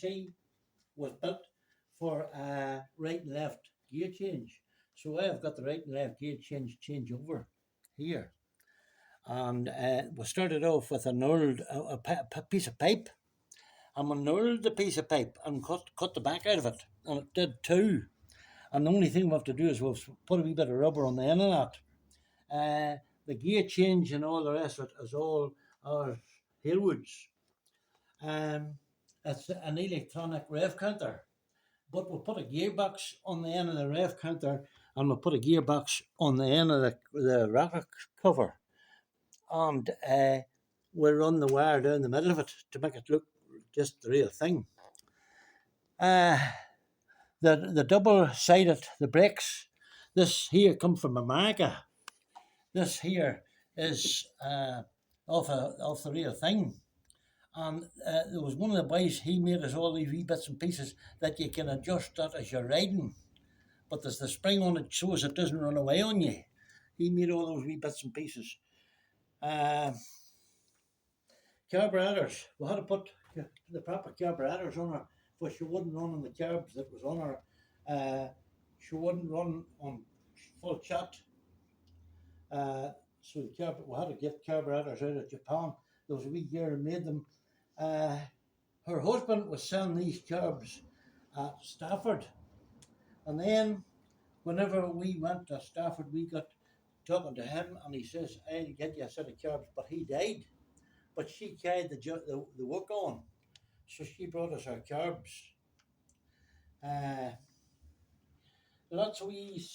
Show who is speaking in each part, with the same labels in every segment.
Speaker 1: see, was built for a right and left gear change. So I have got the right and left gear change over here. And we started off with an old piece of pipe. And we knurled the piece of pipe and cut the back out of it. And it did too. And the only thing we have to do is we'll put a wee bit of rubber on the end of that. The gear change and all the rest of it is all our Hillwoods. It's an electronic rev counter, but we'll put a gearbox on the end of the rev counter, and we'll put a gearbox on the end of the rocker cover, and we'll run the wire down the middle of it to make it look just the real thing. The double-sided, the brakes, this here come from America. This here is off the real thing. And there was one of the boys, he made us all these wee bits and pieces that you can adjust that as you're riding. But there's the spring on it so as it doesn't run away on you. He made all those wee bits and pieces. Carburetors. We had to put the proper carburetors on her, for she wouldn't run on the carbs that was on her. She wouldn't run on full shot. So we had to get carburetors out of Japan. There was a wee girl who made them. Her husband was selling these carbs at Stafford. And then whenever we went to Stafford, we got talking to him, and he says, I'll get you a set of carbs. But he died. But she carried the work on. So she brought us our carbs. Lots of wee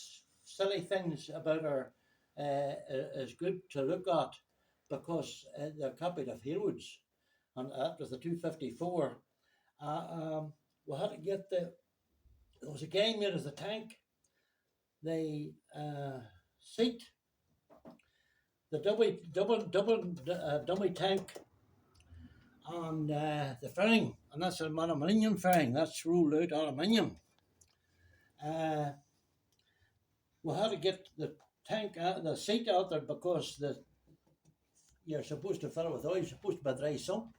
Speaker 1: silly things about her is good to look at, because they're copied of Hillwoods, and that was the 254. We had to get there was a guy made as the tank, the seat, the dummy tank, and the fairing, and that's an aluminium fairing. That's rolled out aluminium. We had to get the tank out, the seat out there, because you're supposed to fill it with oil. It's supposed to be a dry sump,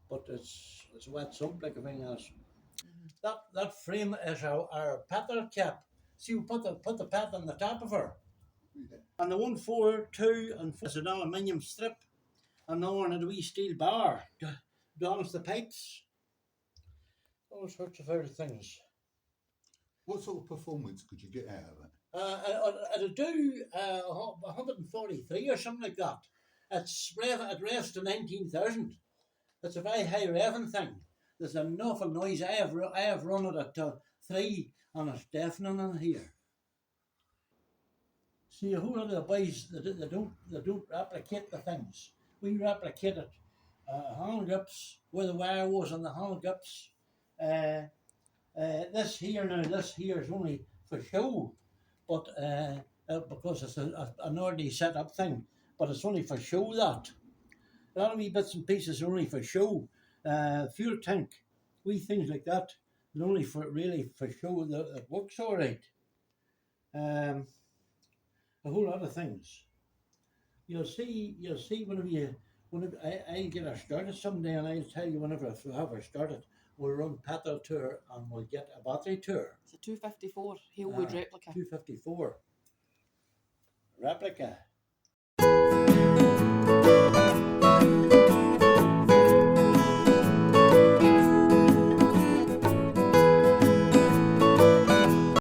Speaker 1: but it's a wet sump like everything else. That frame is our paddle cap. See, we put the pad on the top of her. And the 1, 4, 2, and 4 is an aluminium strip, and now on a wee steel bar to balance the pipes. All sorts of other things.
Speaker 2: What sort of performance could you get out of it?
Speaker 1: It'll do 143 or something like that. It revs to 19,000. It's a very high revving thing. There's an awful noise. I have run it at 3, and it's deafening in here. See, a whole lot of the boys they don't replicate the things. We replicate it. Handle grips, where the wire was on the handle grips. This here is only for show, but because it's an ordinary set-up thing, but it's only for show. That a lot of wee bits and pieces are only for show. Fuel tank, wee things like that, are only really for show. That it works all right. A whole lot of things. You'll see whenever I'll get her started someday, and I'll tell you whenever I have her started. We'll run pedal tour, and we'll get a battery tour.
Speaker 3: It's a 254 Hillwood replica.
Speaker 1: 254 replica.